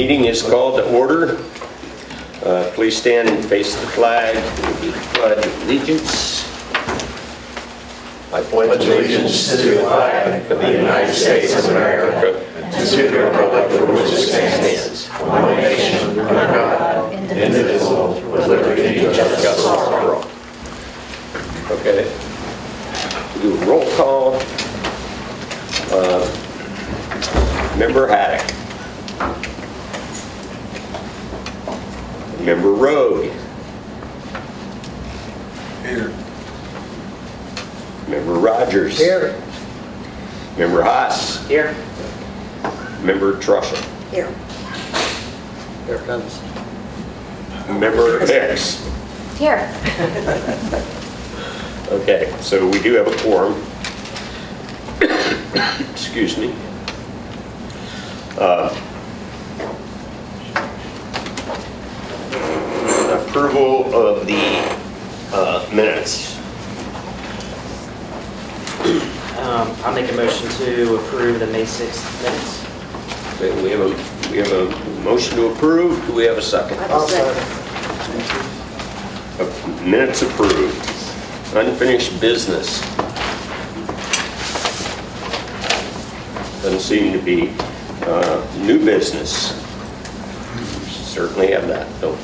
Meeting is called to order. Please stand and face the flag. We pledge allegiance. I pledge allegiance to the flag of the United States of America and to the republic for which it stands, one nation, under God, indivisible, with liberty and justice for all. Okay. Do a roll call. Member Haddock. Member Rogue. Here. Member Rogers. Here. Member Haas. Here. Member Trussell. Here. Here comes. Member Hicks. Here. Okay, so we do have a quorum. Excuse me. Approval of the minutes. I'll make a motion to approve the May 6th minutes. Okay, we have a motion to approve. Do we have a second? Minutes approved. Unfinished business. Doesn't seem to be new business. Certainly have that, though.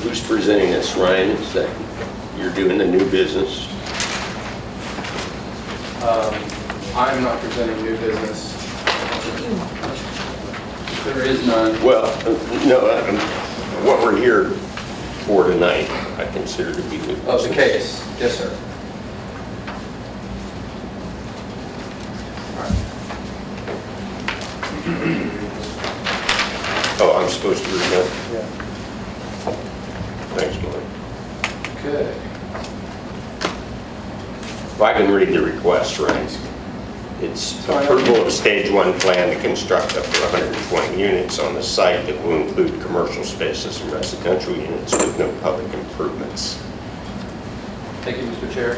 Who's presenting this? Ryan, is that you're doing the new business? I'm not presenting new business. There is none. Well, no, what we're here for tonight, I consider to be new business. Oh, the case. Yes, sir. Oh, I'm supposed to read that? Yeah. Thanks, Glenn. Okay. If I can read the request, right? It's approval of stage 1 plan to construct up to 120 units on the site that will include commercial spaces and residential units with no public improvements. Thank you, Mr. Chair.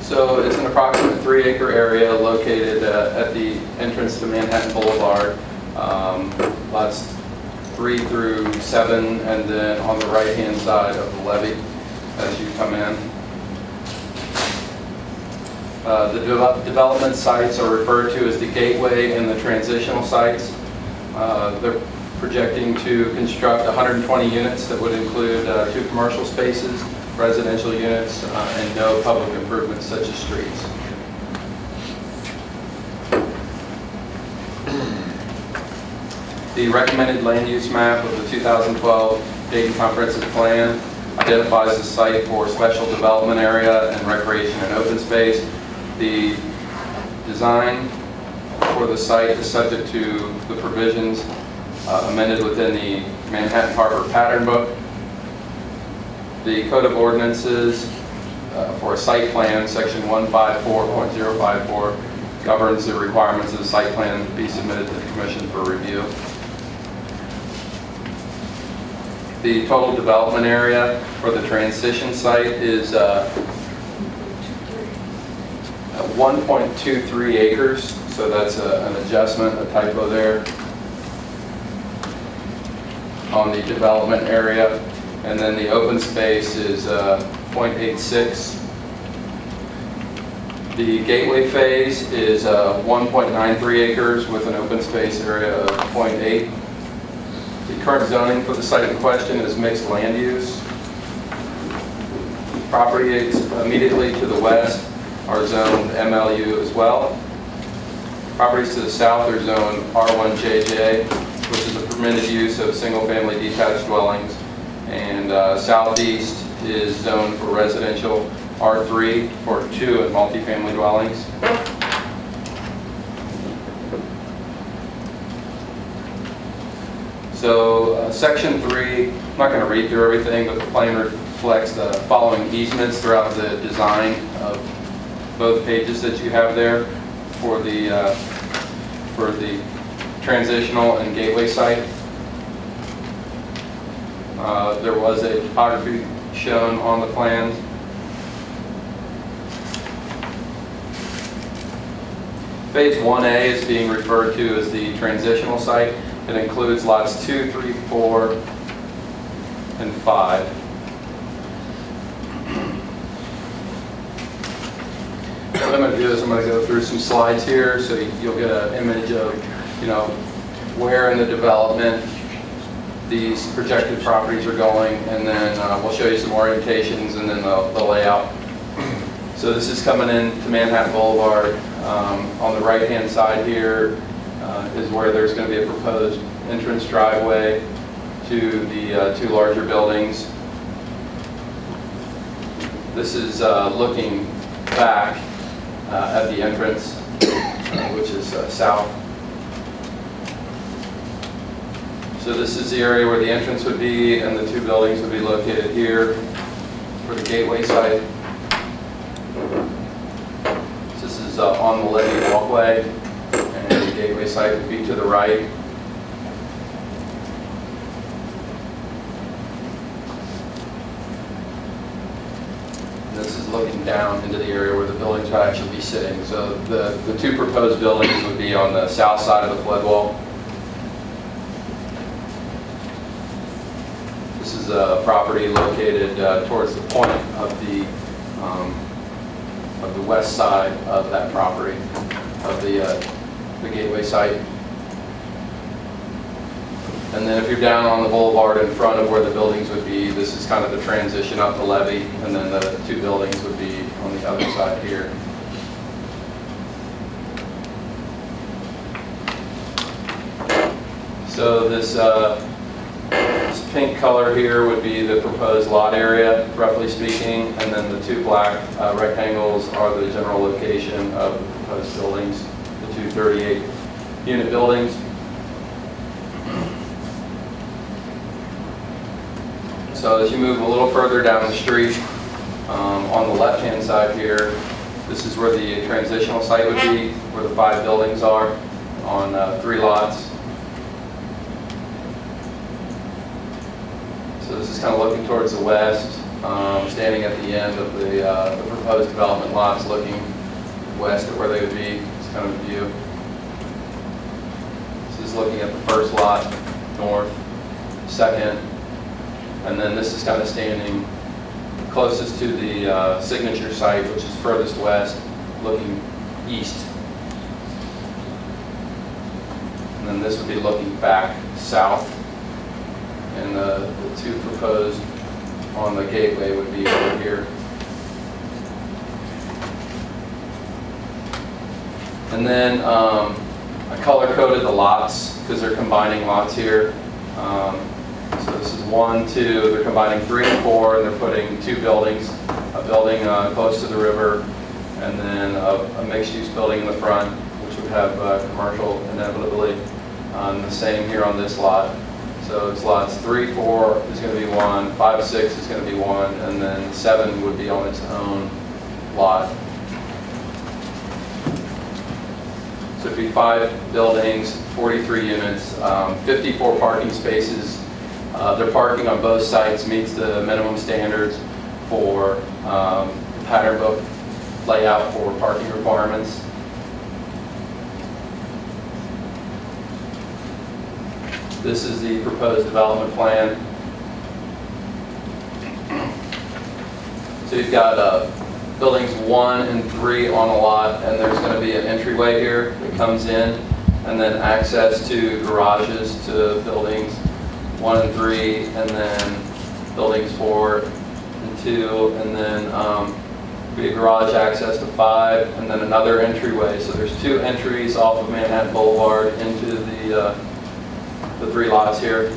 So it's an approximate 3-acre area located at the entrance to Manhattan Boulevard. Lots 3 through 7, and then on the right-hand side of the levee as you come in. The development sites are referred to as the gateway and the transitional sites. They're projecting to construct 120 units that would include 2 commercial spaces, residential units, and no public improvements such as streets. The recommended land use map of the 2012 Dayton Comprehensive Plan identifies the site for special development area and recreation and open space. The design for the site is subject to the provisions amended within the Manhattan Harbor Pattern Book. The Code of Ordinances for a site plan, section 154.054, governs the requirements of the site plan to be submitted to the Commission for review. The total development area for the transition site is 1.23 acres, so that's an adjustment, a typo there on the development area. And then the open space is 0.86. The gateway phase is 1.93 acres with an open space area of 0.8. The current zoning for the site in question is mixed land use. Properties immediately to the west are zoned MLU as well. Properties to the south are zoned R1JJ, which is a permitted use of single-family detached dwellings. And southeast is zoned for residential R3 for 2 and multifamily dwellings. So section 3, I'm not going to read through everything, but the plan reflects the following easements throughout the design of both pages that you have there for the transitional and gateway site. There was a topography shown on the plans. Phase 1A is being referred to as the transitional site. It includes lots 2, 3, 4, and 5. What I'm going to do is I'm going to go through some slides here so you'll get an image of, where in the development these projected properties are going, and then we'll show you some orientations and then the layout. So this is coming into Manhattan Boulevard. On the right-hand side here is where there's going to be a proposed entrance driveway to the 2 larger buildings. This is looking back at the entrance, which is south. So this is the area where the entrance would be, and the 2 buildings would be located here for the gateway site. This is on the levee walkway, and the gateway site would be to the right. This is looking down into the area where the buildings would actually be sitting. So the 2 proposed buildings would be on the south side of the flood wall. This is a property located towards the point of the west side of that property, of the gateway site. And then if you're down on the boulevard in front of where the buildings would be, this is kind of the transition up the levee, and then the 2 buildings would be on the other side here. So this pink color here would be the proposed lot area, roughly speaking, and then the 2 black rectangles are the general location of the proposed buildings, the 2 38-unit buildings. So as you move a little further down the street, on the left-hand side here, this is where the transitional site would be, where the 5 buildings are on 3 lots. So this is kind of looking towards the west, standing at the end of the proposed development lots, looking west at where they would be. It's kind of a view. This is looking at the first lot, north, second, and then this is kind of standing closest to the signature site, which is furthest west, looking east. And then this would be looking back south. And the 2 proposed on the gateway would be over here. And then I color-coded the lots because they're combining lots here. So this is 1, 2, they're combining 3 and 4, and they're putting 2 buildings, a building close to the river, and then a mixed-use building in the front, which would have commercial inevitably. The same here on this lot. So it's lots 3, 4 is going to be 1, 5, 6 is going to be 1, and then 7 would be on its own lot. So it'd be 5 buildings, 43 units, 54 parking spaces. Their parking on both sites meets the minimum standards for pattern book layout for parking requirements. This is the proposed development plan. So you've got buildings 1 and 3 on a lot, and there's going to be an entryway here that comes in, and then access to garages to buildings 1 and 3, and then buildings 4 and 2, and then be a garage access to 5, and then another entryway. So there's 2 entries off of Manhattan Boulevard into the 3 lots here.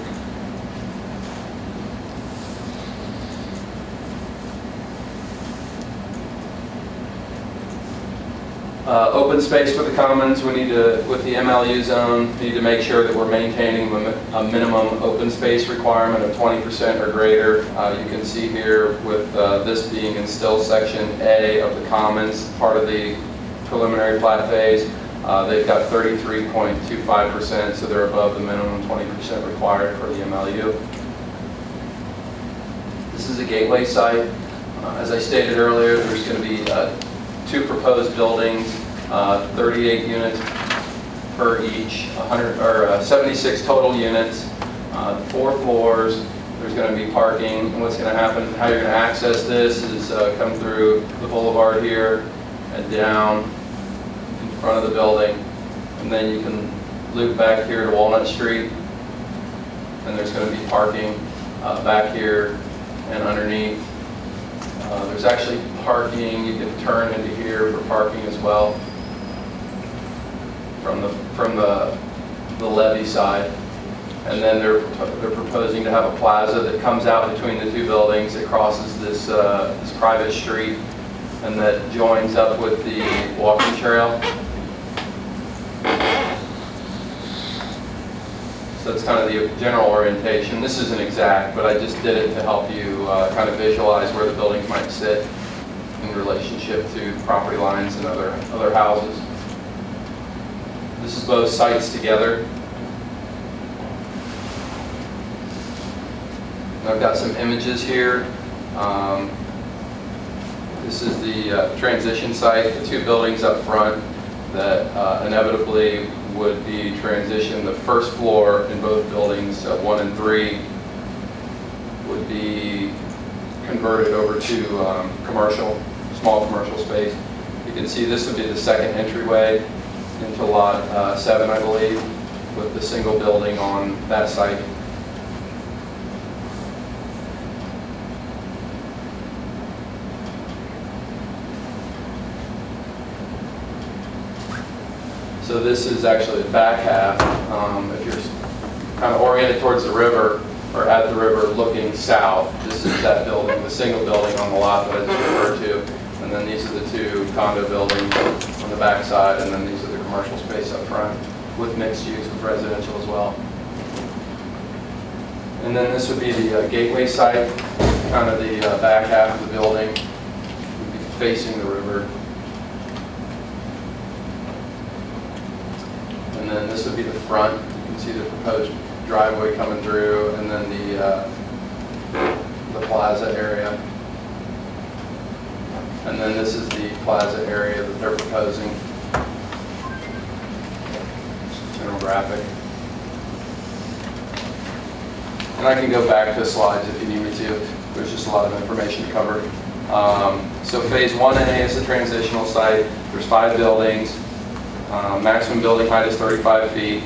Open space for the commons, we need to, with the MLU zone, we need to make sure that we're maintaining a minimum open space requirement of 20% or greater. You can see here with this being in still section A of the commons, part of the preliminary plat phase. They've got 33.25%, so they're above the minimum 20% required for the MLU. This is a gateway site. As I stated earlier, there's going to be 2 proposed buildings, 38 units per each, 76 total units, 4 floors. There's going to be parking, and what's going to happen, how you're going to access this is come through the boulevard here and down in front of the building, and then you can loop back here to Walnut Street, and there's going to be parking back here and underneath. There's actually parking, you can turn into here for parking as well from the levee side. And then they're proposing to have a plaza that comes out between the 2 buildings. It crosses this private street and that joins up with the walking trail. So that's kind of the general orientation. This isn't exact, but I just did it to help you kind of visualize where the buildings might sit in relationship to property lines and other houses. This is both sites together. I've got some images here. This is the transition site, the 2 buildings up front that inevitably would be transitioned. The first floor in both buildings, 1 and 3, would be converted over to small commercial space. You can see this would be the second entryway into lot 7, I believe, with the single building on that site. So this is actually the back half. If you're kind of oriented towards the river or at the river looking south, this is that building, the single building on the lot that I just referred to. And then these are the 2 condo buildings on the back side, and then these are the commercial space up front with mixed use with residential as well. And then this would be the gateway site, kind of the back half of the building, would be facing the river. And then this would be the front. You can see the proposed driveway coming through, and then the plaza area. And then this is the plaza area that they're proposing. General graphic. And I can go back to slides if you need me to. There's just a lot of information to cover. So phase 1A is the transitional site. There's 5 buildings. Maximum building height is 35 feet.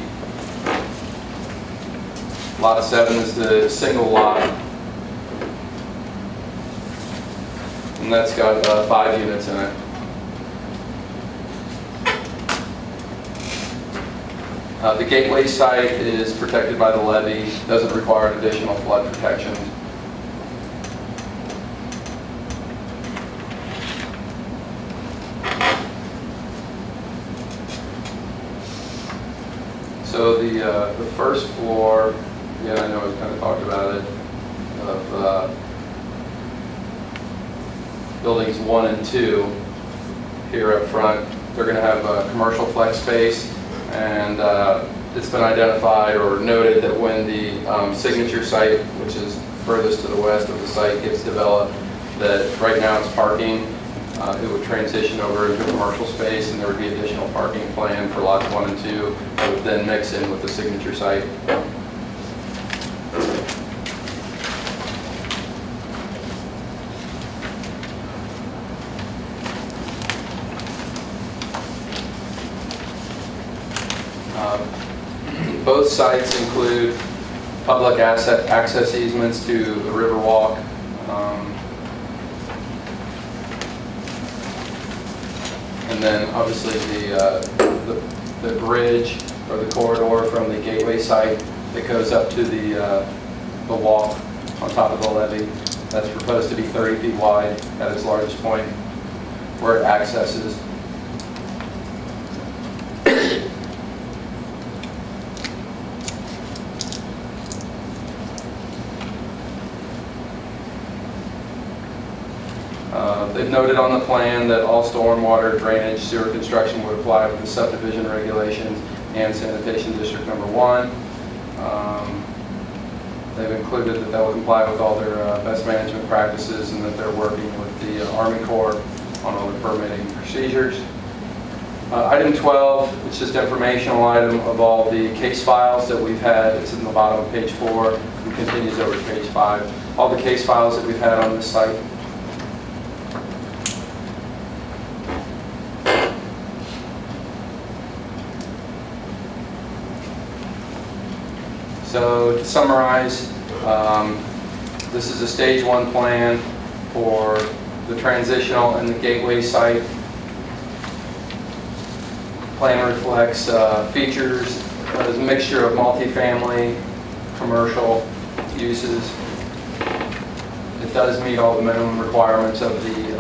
Lot 7 is the single lot. And that's got 5 units in it. The gateway site is protected by the levee, doesn't require additional flood protection. So the first floor, yeah, I know we kind of talked about it, of buildings 1 and 2 here up front. They're going to have a commercial flex space, and it's been identified or noted that when the signature site, which is furthest to the west of the site, gets developed, that right now it's parking. It would transition over into commercial space, and there would be additional parking planned for lots 1 and 2 that would then mix in with the signature site. Both sites include public access easements to the Riverwalk. And then obviously the bridge or the corridor from the gateway site that goes up to the walk on top of the levee. That's proposed to be 30 feet wide at its largest point where it accesses. They've noted on the plan that all stormwater, drainage, sewer construction would apply with the subdivision regulations and sanitation district number 1. They've included that they'll comply with all their best management practices and that they're working with the Army Corps on all the permitting procedures. Item 12, it's just informational item of all the case files that we've had. It's in the bottom of page 4 and continues over to page 5. All the case files that we've had on this site. So to summarize, this is a stage 1 plan for the transitional and the gateway site. Plan reflects features as a mixture of multifamily, commercial uses. It does meet all the minimum requirements of the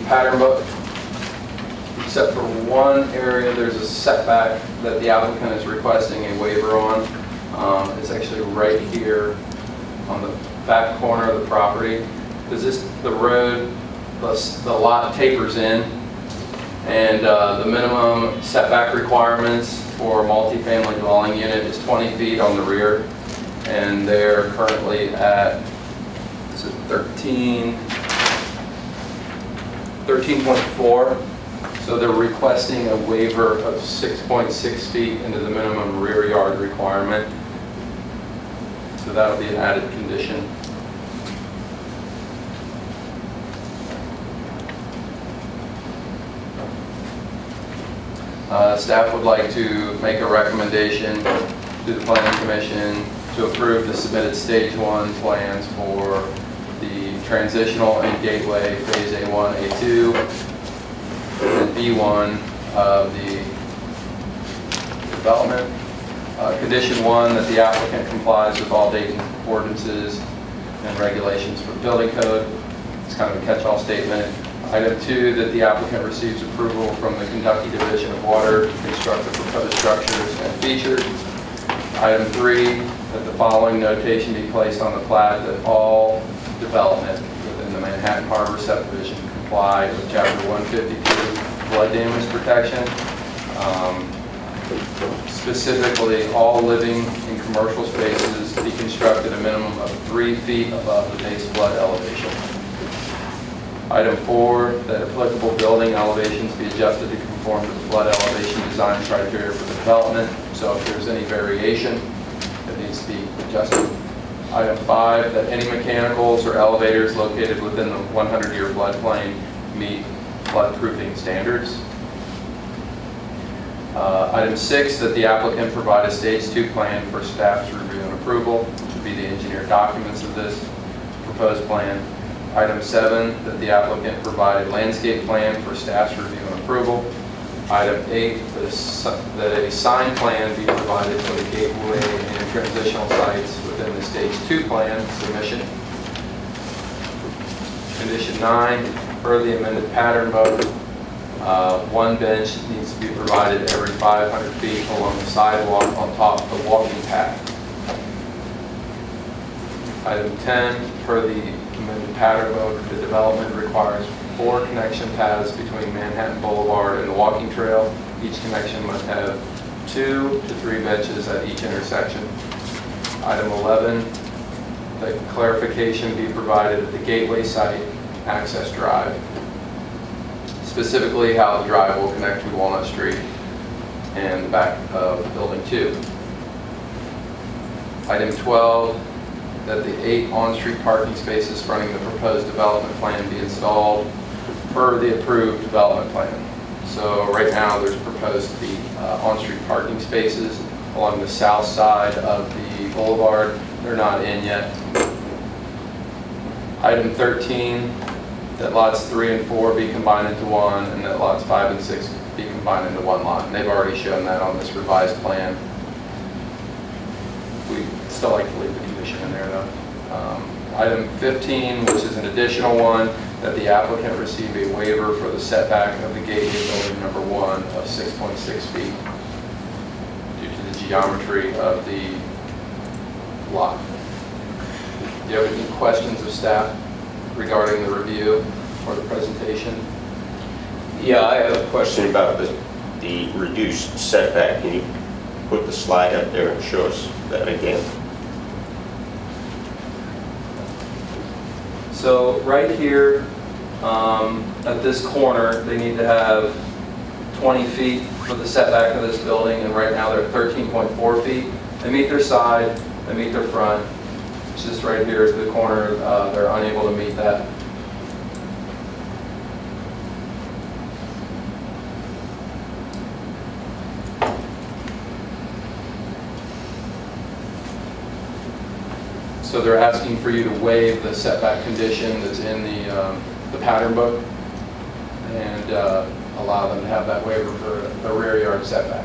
pattern book, except for one area. There's a setback that the applicant is requesting a waiver on. It's actually right here on the back corner of the property, because the road, the lot tapers in, and the minimum setback requirements for a multifamily dwelling unit is 20 feet on the rear, and they're currently at 13.4. So they're requesting a waiver of 6.6 feet into the minimum rear yard requirement. So that'll be an added condition. Staff would like to make a recommendation to the Planning Commission to approve the submitted Stage 1 plans for the transitional and gateway Phase A1, A2, and B1 of the development. Condition 1, that the applicant complies with all Dayton ordinances and regulations for building code. It's kind of a catch-all statement. Item 2, that the applicant receives approval from the Kentucky Division of Water to construct the proposed structures and features. Item 3, that the following notation be placed on the plat: that all development within the Manhattan Harbor subdivision comply with Chapter 152 flood damage protection. Specifically, all living in commercial spaces be constructed a minimum of 3 feet above the base flood elevation. Item 4, that applicable building elevations be adjusted to conform to the flood elevation design criteria for the development. So if there's any variation, it needs to be adjusted. Item 5, that any mechanicals or elevators located within the 100-year floodplain meet floodproofing standards. Item 6, that the applicant provide a Stage 2 plan for staff's review and approval, which would be the engineered documents of this proposed plan. Item 7, that the applicant provide a landscape plan for staff's review and approval. Item 8, that a sign plan be provided for the gateway and transitional sites within the Stage 2 plan submission. Condition 9, per the amended pattern book, one bench needs to be provided every 500 feet along the sidewalk on top of the walking path. Item 10, per the amended pattern book, the development requires 4 connection paths between Manhattan Boulevard and the walking trail. Each connection must have 2 to 3 benches at each intersection. Item 11, that clarification be provided at the gateway site access drive, specifically how the drive will connect to Walnut Street and the back of Building 2. Item 12, that the 8 on-street parking spaces fronting the proposed development plan be installed per the approved development plan. So right now there's proposed to be on-street parking spaces along the south side of the boulevard. They're not in yet. Item 13, that lots 3 and 4 be combined into one, and that lots 5 and 6 be combined into one lot. And they've already shown that on this revised plan. We still like to leave the condition in there though. Item 15, which is an additional one, that the applicant receive a waiver for the setback of the gateway building number 1 of 6.6 feet due to the geometry of the lot. Do you have any questions of staff regarding the review or the presentation? Yeah, I have a question about the reduced setback. Can you put the slide up there and show us that again? So right here, at this corner, they need to have 20 feet for the setback of this building, and right now they're 13.4 feet. They meet their side, they meet their front. It's just right here at the corner, they're unable to meet that. So they're asking for you to waive the setback condition that's in the pattern book and allow them to have that waiver for a rear yard setback.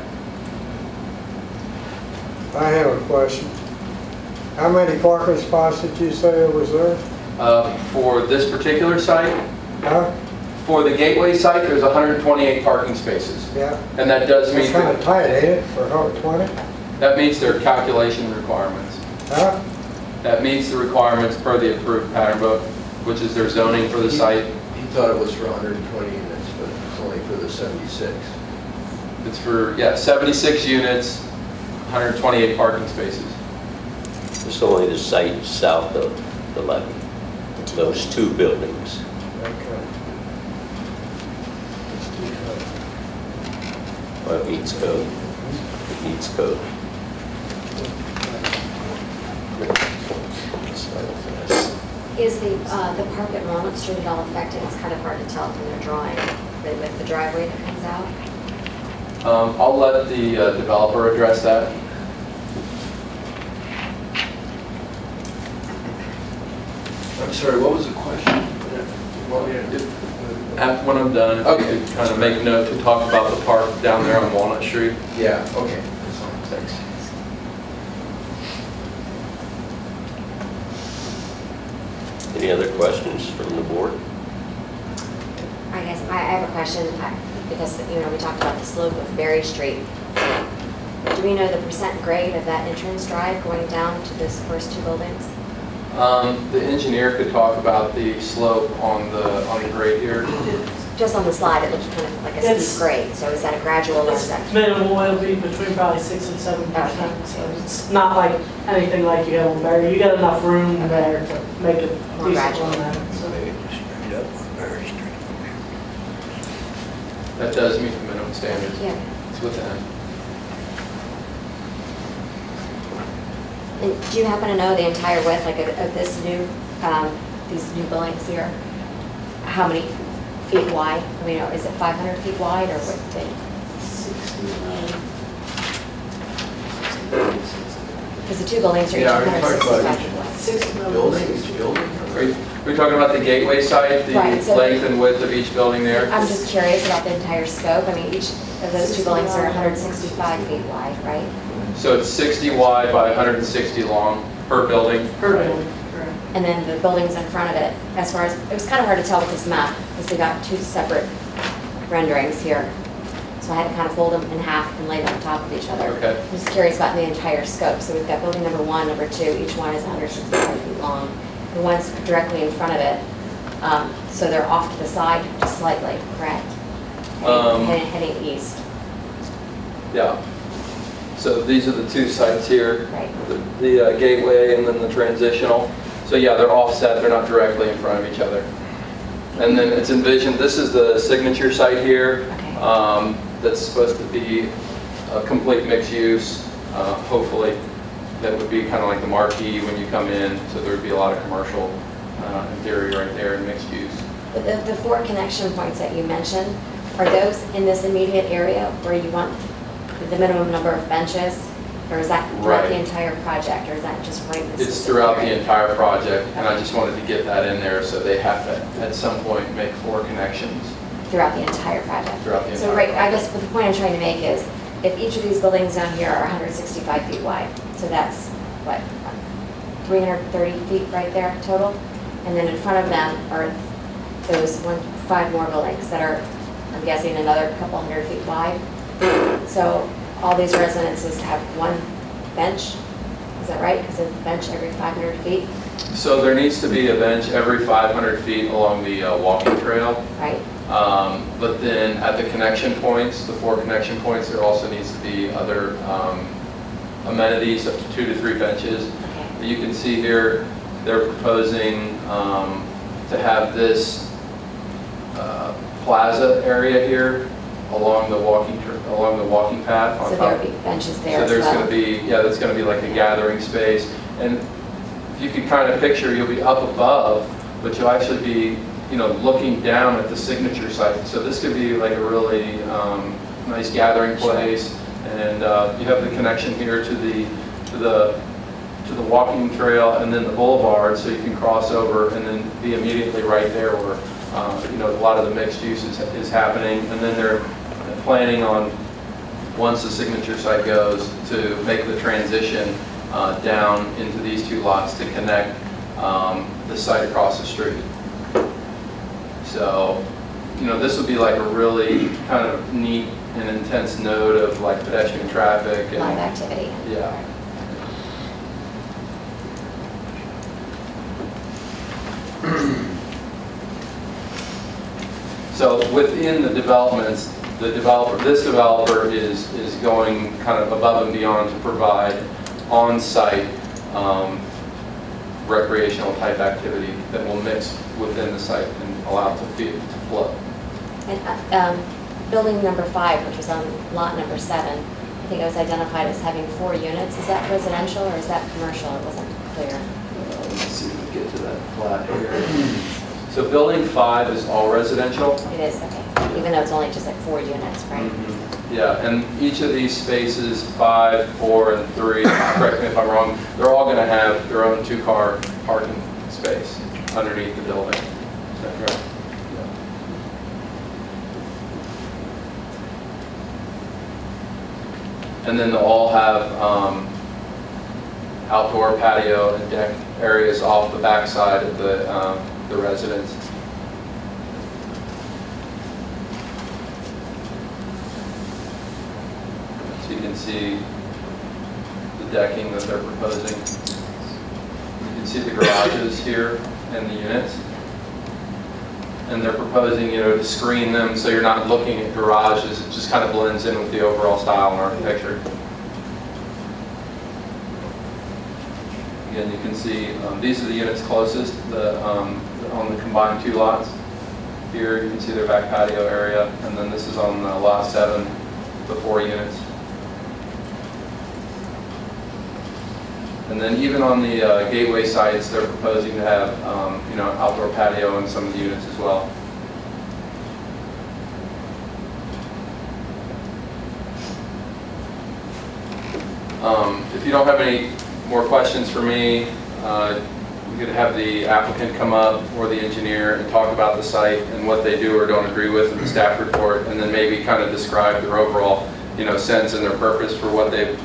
I have a question. How many parking spots did you say it was there? For this particular site, Huh? for the gateway site, there's 128 parking spaces. Yeah. And that does meet, It's kind of tight, ain't it, for 120? that meets their calculation requirements. Huh? That meets the requirements per the approved pattern book, which is their zoning for the site. He thought it was for 120 units, but it's only for the 76. It's for, yeah, 76 units, 128 parking spaces. It's only the site south of the levee, those two buildings. Okay. Well, it meets code. It meets code. Is the park at Walnut Street at all affected? It's kind of hard to tell from their drawing, with the driveway that comes out. I'll let the developer address that. I'm sorry, what was the question? When I'm done, if you Okay. could kind of make a note to talk about the park down there on Walnut Street. Yeah, okay. Thanks. Any other questions from the board? I guess I have a question, because, we talked about the slope of Berry Street. Do we know the percent grade of that entrance drive going down to those first two buildings? The engineer could talk about the slope on the grade here. Just on the slide, it looks kind of like a It's- steep grade, so is that a gradual or is that? Minimal, it'll be between probably 6 and 7%, so it's not like anything like you have on Berry. You got enough room there to make it More decent gradual. on that. So Straight up on Berry Street. That does meet the minimum standards. Yeah. It's within. And do you happen to know the entire width, like of this new, these new buildings here? How many feet wide? I mean, is it 500 feet wide or what big? 69. Because the two buildings are each Yeah, are you talking about 165 each feet wide. 69. Building, each building? Are you talking about the gateway site, the Right, so- length and width of each building there? I'm just curious about the entire scope. I mean, each of those two buildings are 165 feet wide, right? So it's 60 wide by 160 long per building. Per building, correct. And then the buildings in front of it, as far as, it was kind of hard to tell with this map, because we got two separate renderings here. So I had to kind of fold them in half and lay them on top of each other. Okay. I'm just curious about the entire scope. So we've got building number 1, number 2, each one is 165 feet long. The one's directly in front of it, so they're off to the side just slightly, correct? Heading east, Yeah. So these are the two sites here, right? the gateway and then the transitional. So yeah, they're offset, they're not directly in front of each other. And then it's envisioned, this is the signature site here. Okay. That's supposed to be a complete mixed use, hopefully. That would be kind of like the marquee when you come in, so there would be a lot of commercial interior right there and mixed use. But the 4 connection points that you mentioned, are those in this immediate area where you want the minimum number of benches? Or is that throughout the Right. entire project, or is that just right in this It's specific throughout the area? entire project, and I just wanted to get that in there so they have to, at some point, make 4 connections Throughout the entire project? throughout the So entire right, I project. guess the point I'm trying to make is, if each of these buildings down here are 165 feet wide, so that's, what, 330 feet right there total? And then in front of them are those 5 more buildings that are, I'm guessing, another couple hundred feet wide. So all these residences have one bench, is that right? Because it's a bench every 500 feet, So there needs to be a bench every 500 feet along the walking trail. right? But then at the connection points, the 4 connection points, there also needs to be other amenities up to 2 to 3 benches. Okay. You can see here, they're proposing to have this plaza area here along the walking path on So top. there'll be benches there So as there's well? going to be, yeah, that's going to be like a gathering space. And if you can kind of picture, you'll be up above, but you'll actually be, you know, looking down at the signature site. So this could be like a really nice gathering place. And you have the connection here to the walking trail and then the boulevard, so you can cross over and then be immediately right there where you know, a lot of the mixed use is happening. And then they're planning on, once the signature site goes, to make the transition down into these 2 lots to connect the site across the street. So, you know, this would be like a really kind of neat and intense node of like pedestrian traffic. A lot of activity. Yeah. So within the developments, this developer is going kind of above and beyond to provide on-site recreational type activity that will mix within the site and allow it to flow. And building number 5, which was on lot number 7, I think it was identified as having 4 units. Is that residential or is that commercial? It wasn't clear. Let's see if we get to that plat here. So building 5 is all residential. It is, okay. Even though it's only just like 4 units, right? Yeah, and each of these spaces, 5, 4, and 3, correct me if I'm wrong, they're all going to have their own 2-car parking space underneath the building. Is that correct? And then they'll all have outdoor patio and deck areas off the backside of the residence. So you can see the decking that they're proposing. You can see the garages here and the units. And they're proposing, you know, to screen them so you're not looking at garages. It just kind of blends in with the overall style and architecture. Again, you can see these are the units closest on the combined 2 lots. Here you can see their back patio area, and then this is on lot 7, the 4 units. And then even on the gateway sites, they're proposing to have you know, outdoor patio in some of the units as well. If you don't have any more questions for me, we could have the applicant come up or the engineer and talk about the site and what they do or don't agree with in the staff report, and then maybe kind of describe their overall, you know, sense and their purpose for what they've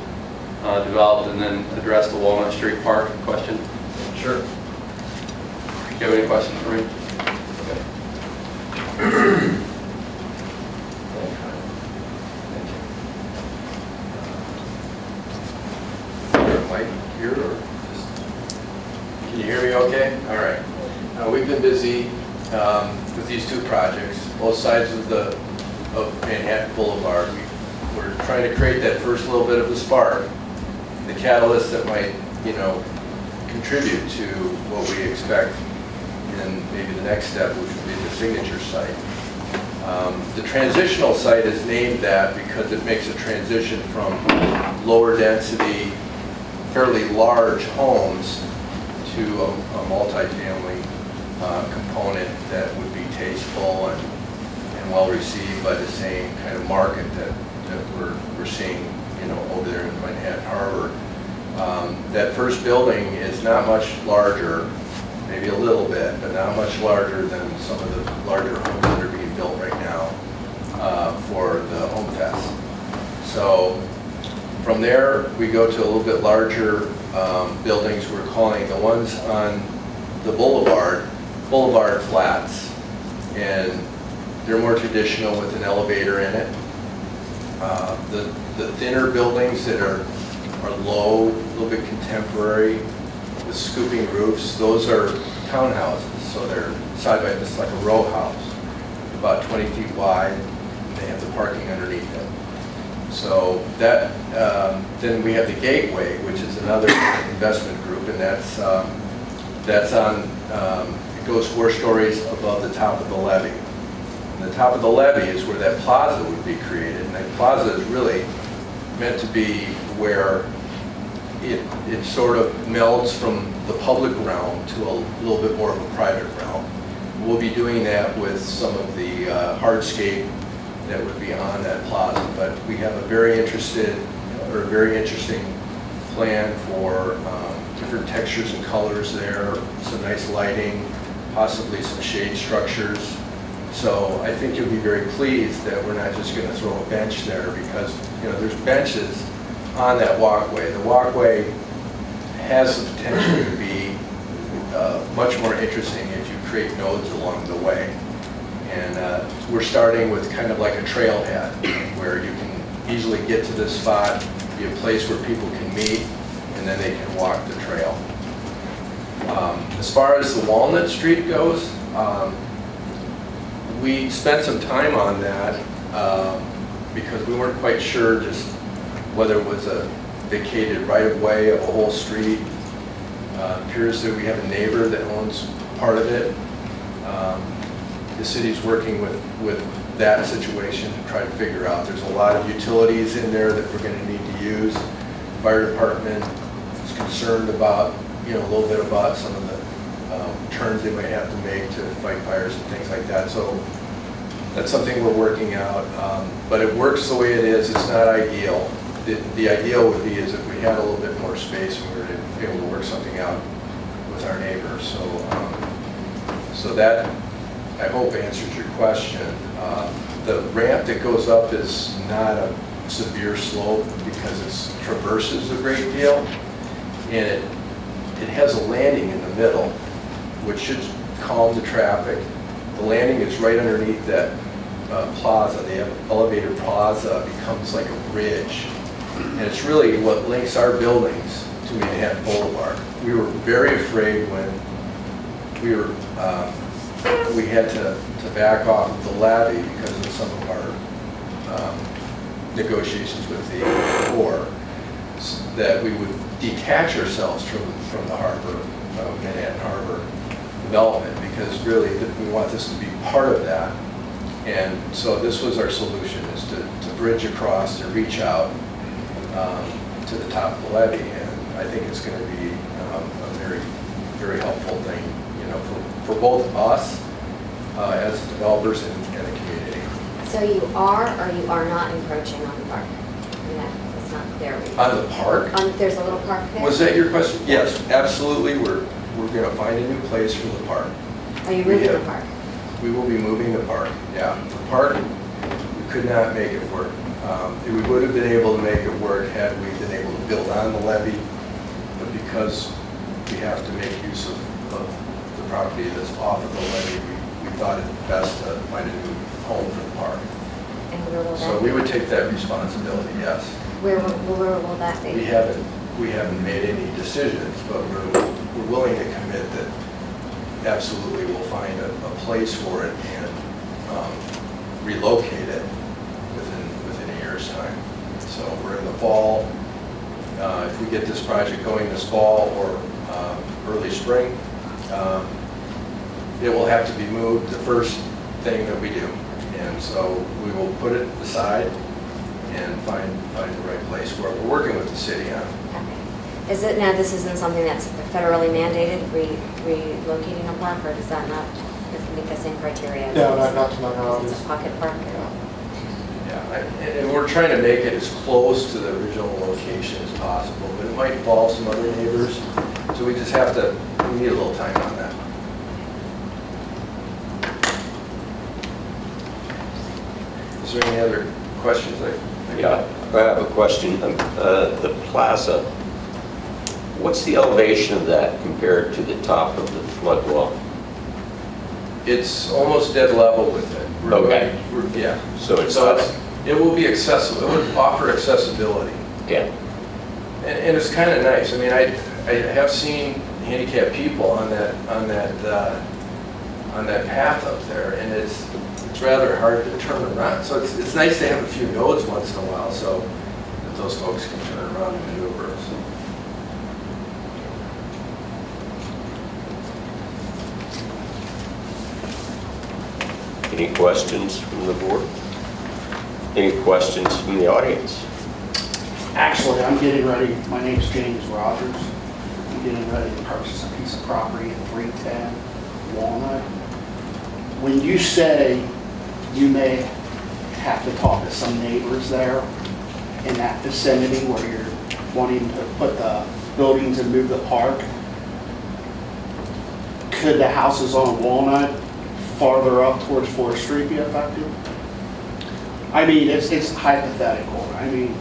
developed, and then address the Walnut Street Park question. Sure. Do you have any questions for me? Okay. Mike here, or just, can you hear me okay? All right. We've been busy with these 2 projects, both sides of Manhattan Boulevard. We're trying to create that first little bit of a spark, the catalyst that might, you know, contribute to what we expect in maybe the next step, which would be the signature site. The transitional site is named that because it makes a transition from lower density, fairly large homes to a multifamily component that would be tasteful and well received by the same kind of market that we're seeing, you know, over there in Manhattan Harbor. That first building is not much larger, maybe a little bit, but not much larger than some of the larger homes that are being built right now for the Home Fest. So from there, we go to a little bit larger buildings. We're calling the ones on the boulevard flats, and they're more traditional with an elevator in it. The thinner buildings that are low, a little bit contemporary, with scooping roofs, those are townhouses. So they're side by, it's like a row house, about 20 feet wide, and they have the parking underneath it. So that, then we have the Gateway, which is another investment group, and that's on, it goes 4 stories above the top of the levee. And the top of the levee is where that plaza would be created, and that plaza is really meant to be where it sort of melds from the public realm to a little bit more of a private realm. We'll be doing that with some of the hardscape that would be on that plaza, but we have a very interesting plan for different textures and colors there, some nice lighting, possibly some shade structures. So I think you'll be very pleased that we're not just going to throw a bench there, because there's benches on that walkway. The walkway has the potential to be much more interesting if you create nodes along the way. And we're starting with kind of like a trailhead where you can easily get to this spot, be a place where people can meet, and then they can walk the trail. As far as the Walnut Street goes, we spent some time on that because we weren't quite sure just whether it was a vacated right-of-way of a whole street. Appears that we have a neighbor that owns part of it. The city's working with that situation to try to figure out. There's a lot of utilities in there that we're going to need to use. Fire department is concerned about, a little bit about some of the turns they might have to make to fight fires and things like that. So that's something we're working out. But it works the way it is. It's not ideal. The ideal would be is if we had a little bit more space and we were able to work something out with our neighbors. So that, I hope, answers your question. The ramp that goes up is not a severe slope because it traverses a great deal, and it has a landing in the middle, which should calm the traffic. The landing is right underneath that plaza. The elevated plaza becomes like a bridge, and it's really what links our buildings to Manhattan Boulevard. We were very afraid when we had to back off of the levee because of some of our negotiations with the Corps, that we would detach ourselves from the harbor, Manhattan Harbor development, because really we want this to be part of that. And so this was our solution, is to bridge across, to reach out to the top of the levee. And I think it's going to be a very, very helpful thing, for both us as developers and the community. So you are or you are not encroaching on the park? It's not there. On the park? There's a little park there? Was that your question? Yes, absolutely. We're going to find a new place for the park. Are you moving the park? We will be moving the park, yeah. The park, we could not make it work. We would have been able to make it work had we been able to build on the levee, but because we have to make use of the property that's off of the levee, we thought it best to find a new home for the park. And where will that So we would take that responsibility, yes. Where will that be? We haven't made any decisions, but we're willing to commit that absolutely we'll find a place for it and relocate it within a year's time. So we're in the fall. If we get this project going this fall or early spring, it will have to be moved the first thing that we do. And so we will put it aside and find the right place for it. We're working with the city on it. Okay. Is it, now this isn't something that's federally mandated, relocating a park, or does that not meet the same criteria? No, not to my knowledge. It's a pocket park? Yeah, and we're trying to make it as close to the original location as possible, but it might involve some other neighbors. So we just have to, we need a little time on that. Is there any other questions? Yeah, I have a question. The plaza, what's the elevation of that compared to the top of the flood wall? It's almost dead level with it. Okay. Yeah. So it's it will be accessible. It would offer accessibility. yeah. And it's kind of nice. I mean, I have seen handicapped people on that path up there, and it's it's rather hard to turn around. So it's nice to have a few nodes once in a while, so that those folks can turn around and maneuver. So. Any questions from the board? Any questions from the audience? Actually, I'm getting ready, my name's James Rogers. I'm getting ready to purchase a piece of property at 310 Walnut. When you say you may have to talk to some neighbors there in that vicinity where you're wanting to put the buildings and move the park, could the houses on Walnut farther up towards 4th Street be affected? I mean, it's hypothetical. I mean,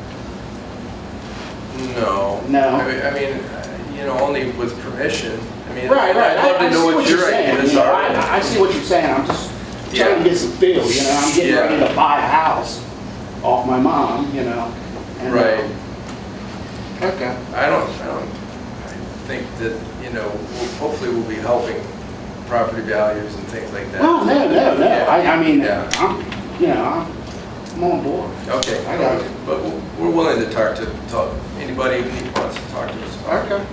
No. No. I mean, you know, only with permission. I mean, right. I'd love to I know see what you're your saying. ideas You know, are. I see what you're saying. I'm just trying to get some feel. You know, I'm getting Yeah. ready to buy a house off my mom. You know. And, Right. Okay. I think that, you know, hopefully we'll be helping property values and things like that. No. Yeah. I mean, Yeah. I'm on board. Okay. I got it. But we're willing to talk to anybody who wants to talk to us. Okay.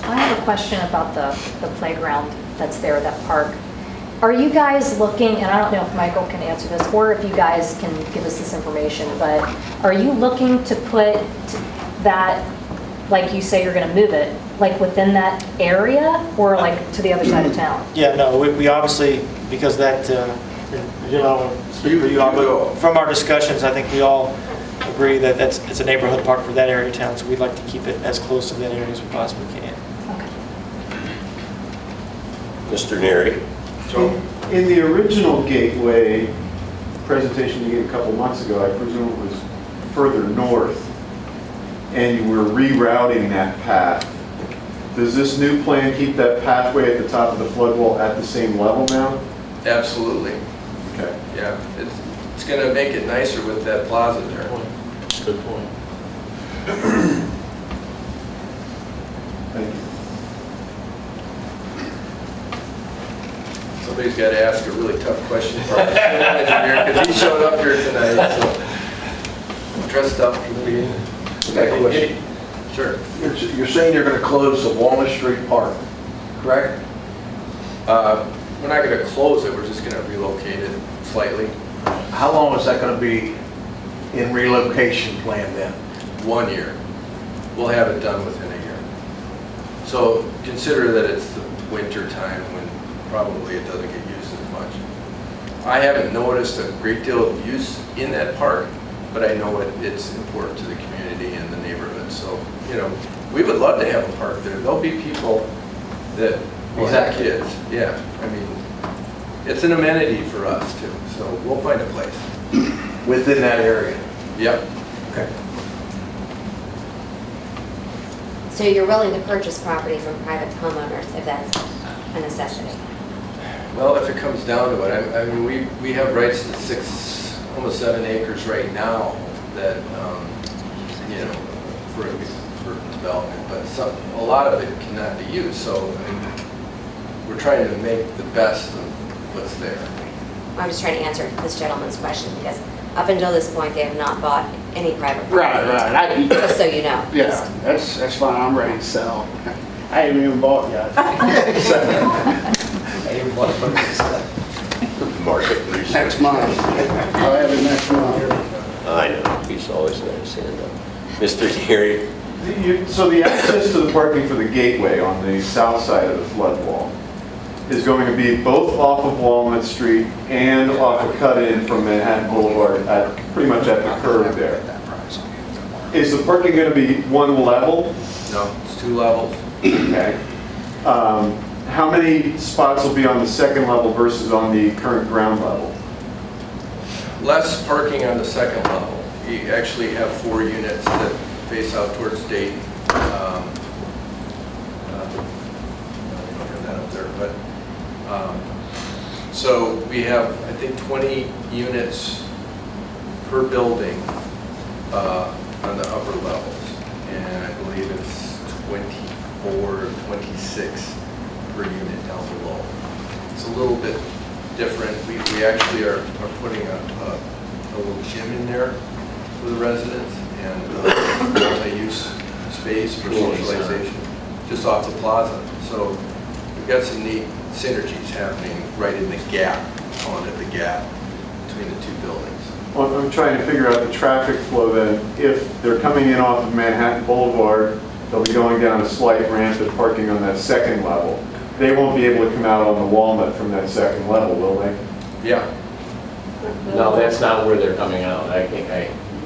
I have a question about the playground that's there, that park. Are you guys looking, and I don't know if Michael can answer this, or if you guys can give us this information, but are you looking to put that, like you say you're going to move it, like within that area, or like to the other side of town? Yeah, no, we obviously, because that, you know, speak for you all, but from our discussions, I think we all agree that it's a neighborhood park for that area of town, so we'd like to keep it as close to that area as we possibly can. Okay. Mr. Neary? In the original Gateway presentation you gave a couple months ago, I presume it was further north, and you were rerouting that path. Does this new plan keep that pathway at the top of the flood wall at the same level now? Absolutely. Okay. Yeah. It's going to make it nicer with that plaza there. Good point. Thank you. Somebody's got to ask a really tough question for our engineer, because he showed up here tonight, so dressed up for the meeting. Got a question. Sure. You're saying you're going to close the Walnut Street Park, correct? We're not going to close it, we're just going to relocate it slightly. How long is that going to be in relocation plan then? 1 year. We'll have it done within a year. So consider that it's the winter time when probably it doesn't get used as much. I haven't noticed a great deal of use in that park, but I know it's important to the community and the neighborhood. So, you know, we would love to have a park there. There'll be people that will have kids. Yeah, I mean, it's an amenity for us too. So we'll find a place. Within that area? Yep. Okay. So you're willing to purchase property from private homeowners if that's a necessity? Well, if it comes down to it, I mean, we have rights to almost 7 acres right now that, you know, for development, but a lot of it cannot be used. So I mean, we're trying to make the best of what's there. I'm just trying to answer this gentleman's question because up until this point, they have not bought any private property. Right. Just so you know. Yeah, that's fine. I'm ready to sell. I haven't even bought yet. Market research. Next month. I'll have it next month. I know, he's always got his hand up. Mr. Neary? So the access to the parking for the Gateway on the south side of the flood wall is going to be both off of Walnut Street and off of cut-in from Manhattan Boulevard at pretty much at the curve there. Is the parking going to be one level? No, it's 2 levels. Okay. How many spots will be on the second level versus on the current ground level? Less parking on the second level. We actually have 4 units that face out towards Dayton. I don't have that up there, but so we have, I think, 20 units per building on the upper levels, and I believe it's 24 or 26 per unit down below. It's a little bit different. We actually are putting a little gym in there for the residents and multi-use space for socialization, just off the plaza. So we've got some neat synergies happening right in the gap, calling it the gap between the two buildings. Well, I'm trying to figure out the traffic flow then. If they're coming in off of Manhattan Boulevard, they'll be going down a slight ramp and parking on that second level. They won't be able to come out on the Walnut from that second level, will they? Yeah. No, that's not where they're coming out.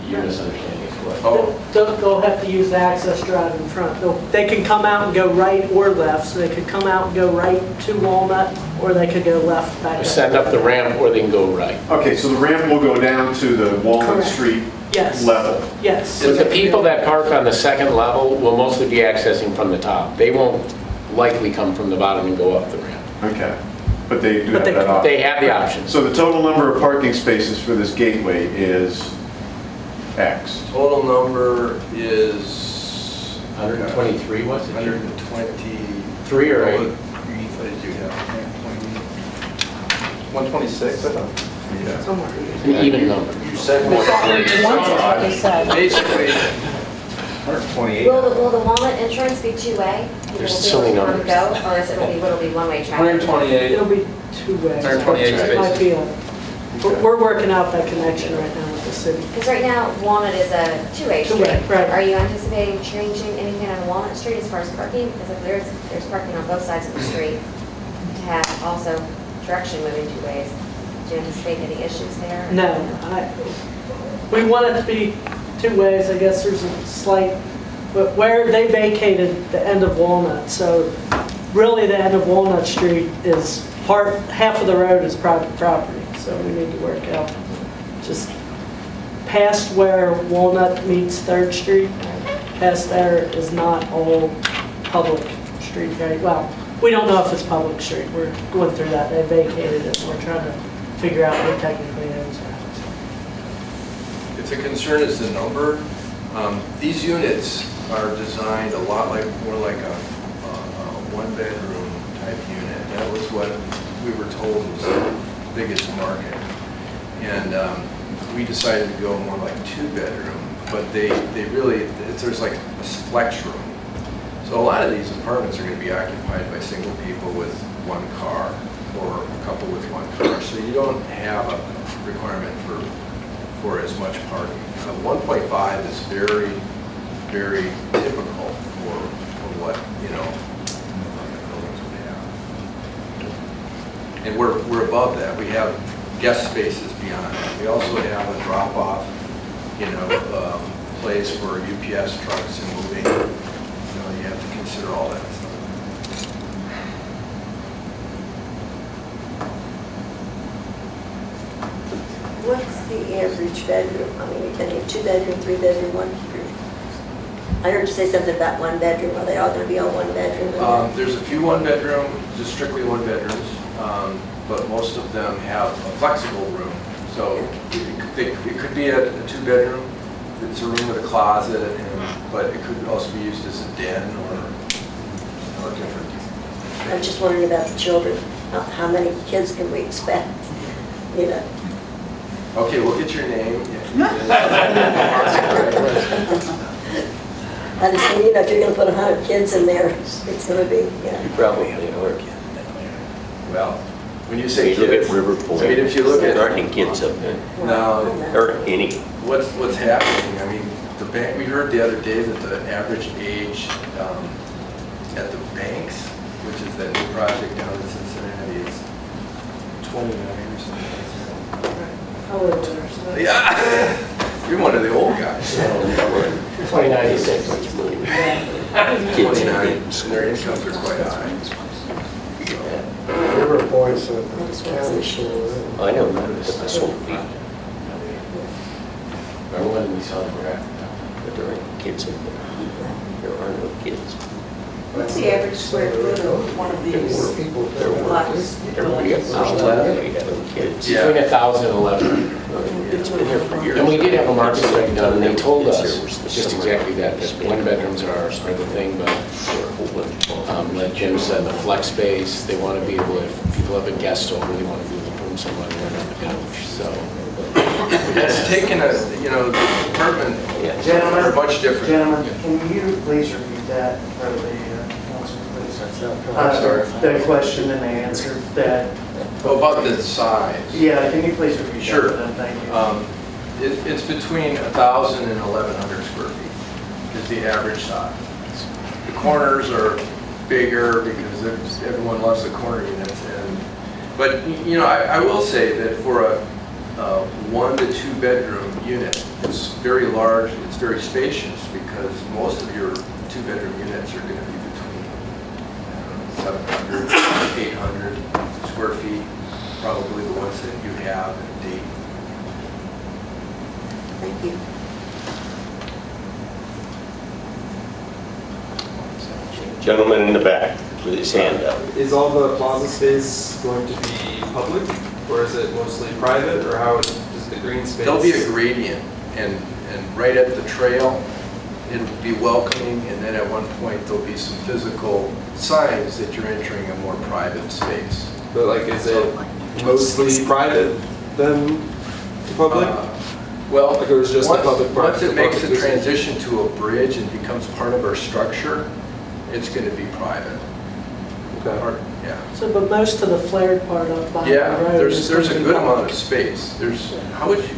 You're misunderstanding it. Oh, They'll have to use the access drive in front. They can come out and go right or left, so they could come out and go right to Walnut, or they could go left back up. Send up the ramp or they can go right. Okay, so the ramp will go down to the Walnut Correct. Street Yes. level. Yes. But the people that park on the second level will mostly be accessing from the top. They won't likely come from the bottom and go up the ramp. Okay, but they do But have they- that option. They have the option. So the total number of parking spaces for this gateway is X. total number is 123, was it? 120. 3 or 8? What did you have? 126, I thought. Yeah. Somewhere. An even number. You said They said. Basically, 128. Will the Walnut entrance be two-way? People There's will so be many able to come and numbers. go, or is it'll be one-way traffic? 128. It'll be two ways. 128 It might spaces. be we're working out that connection right now with the city. Because right now, Walnut is a two-way street. Two-way, right. Are you anticipating changing anything on Walnut Street as far as parking? Because if there's parking on both sides of the street, to have also direction moving two ways, do you anticipate any issues there? No, we want it to be two ways. I guess there's a slight, but where they vacated the end of Walnut, so really the end of Walnut Street is half of the road is private property. So we need to work out just past where Walnut meets 3rd Street, past there is not all public street, right? Well, we don't know if it's public street. We're going through that. They vacated it. We're trying to figure out who technically owns it. if the concern is the number, these units are designed a lot more like a one-bedroom type unit. That was what we were told was the biggest market. And we decided to go more like two-bedroom, but there's like a flex room. So a lot of these apartments are going to be occupied by single people with one car or a couple with one car. So you don't have a requirement for as much parking. 1.5 is very, very typical for what, buildings would have. And we're above that. We have guest spaces beyond that. We also have a drop-off, place for UPS trucks and moving. You have to consider all that stuff. What's the average bedroom? I mean, can you have 2-bedroom, 3-bedroom, 1? I heard you say something about 1-bedroom. Are they all going to be all 1-bedroom? There's a few one-bedroom, just strictly one-bedrooms, but most of them have a flexible room. So it could be a 2-bedroom. It's a room with a closet, but it could also be used as a den or different. I'm just wondering about the children. How many kids can we expect? Okay, we'll get your name. I just mean, if you're going to put 100 kids in there, it's going to be, You probably are. Well, when you say Look at kids, Riverfront. I mean, if you look There at, aren't any kids up there, no, or any. what's happening, I mean, the bank, we heard the other day that the average age at the banks, which is that new project down in Cincinnati, is 29 or something. I lived there, so that's- Yeah, you're one of the old guys. 2096. Kids 29, and and their incomes are quite high. River Point's a county store. I know, but this won't be. Remember when we saw the graph? But there ain't kids in there. There are no kids. what's the average square foot of one of There these were people there. lots? There's 11 kids. Yeah. Between 1,000 and 11. It's been here for years. And we did have a market study done, and they told us just exactly that one bedrooms are the thing, but like Jim said, the flex space, they want to be able, if people have a guest over, they want to be able to somebody right on the couch, so. It's taken a, the department, Yes. gentlemen, are much different. Gentlemen, can you please repeat that for the council, please? I'm sorry. The question and the answer that, Oh, about the size. yeah, can you please repeat that? Sure. for them? Thank you. It's between 1,000 and 1,100 square feet is the average size. The corners are bigger because everyone loves the corner units. But I will say that for a 1 to 2 bedroom unit, it's very large, it's very spacious because most of your 2 bedroom units are going to be between 700, 800 square feet, probably the ones that you have in Dayton. Thank you. Gentleman in the back with his hand up. Is all the plaza space going to be public, or is it mostly private, or how is the green space? There'll be a gradient, and right at the trail, it'll be welcoming, and then at one point, there'll be some physical signs that you're entering a more private space. But like, is it mostly private then to public? Well, Like it was just the public part, once it the makes public the business? transition to a bridge and becomes part of our structure, it's going to be private. Okay. Yeah. So, but most of the flared part up by the Yeah, road is there's a gonna be good amount public. of space. How would you,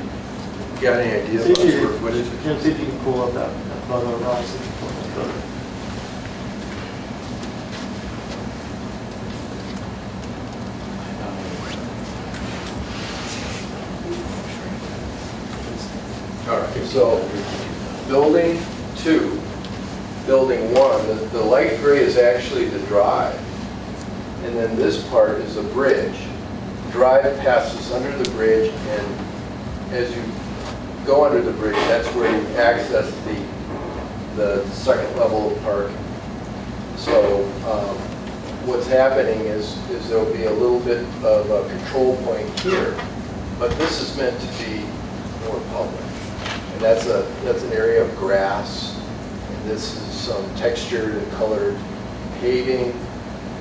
got any idea See about if square you- footage? Jim, see if you can pull up that photo, Ross. if you can pull that photo. All right, so building 2, building 1, the light gray is actually the drive. And then this part is a bridge. Drive passes under the bridge, and as you go under the bridge, that's where you access the second level of parking. So what's happening is there'll be a little bit of a control point here, but this is meant to be more public. And that's an area of grass, and this is some textured and colored paving.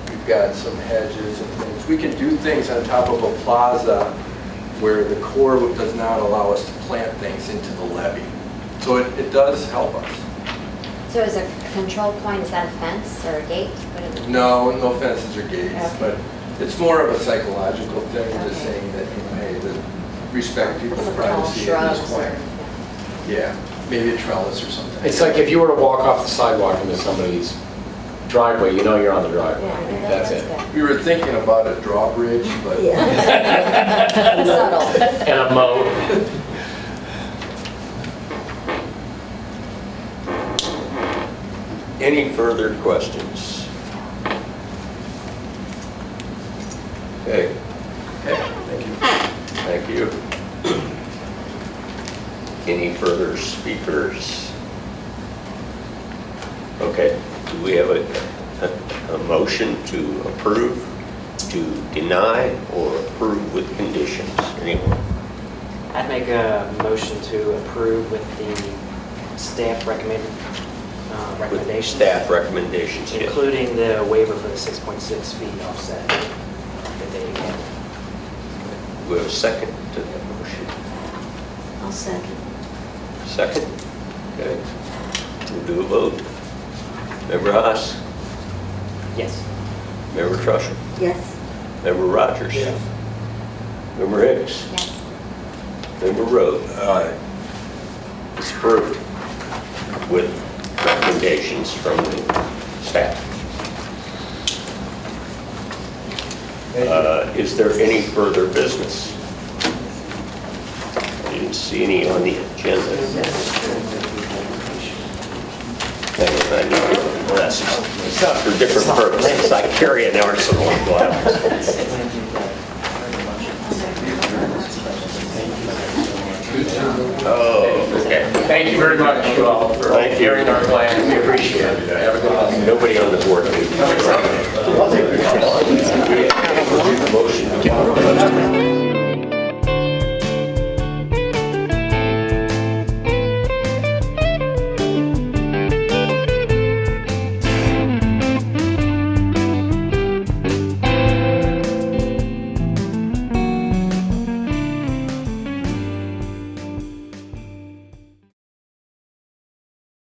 We've got some hedges and things. We can do things on top of a plaza where the Corps does not allow us to plant things into the levee. So it does help us. So is a control point, is that a fence or a gate? What is it? No fences or gates, Okay. but it's more of a psychological thing, just Okay. saying that, hey, that respect people's Some tall privacy at this shrubs point. or? Yeah, maybe a trellis or something. It's like if you were to walk off the sidewalk into somebody's driveway, you know you're on the driveway. Yeah, That's that's it. good. We were thinking about a drawbridge, but Yeah. Subtle. And a moat. Any further questions? Okay, thank you. thank you. Any further speakers? Okay, do we have a motion to approve, to deny, or approve with conditions? Anyone? I'd make a motion to approve with the staff With recommendations. staff recommendations, yes. Including the waiver for the 6.6 feet offset that they had. We have a second to that motion. I'll second. Second? Okay. We'll do a vote. Member Haas? Yes. Member Trusher? Yes. Member Rogers? Yes. Member Hicks? Yes. Member Rhodes? Aye. It's approved with recommendations from the staff. Is there any further business? I didn't see any on the agenda. I need different glasses. It's not for different purposes. I carry an arsenal of glasses. Oh, okay. Thank you very much, you all, for Thank you. hearing our plans. We appreciate it. Have a good one. Nobody on the board. Motion.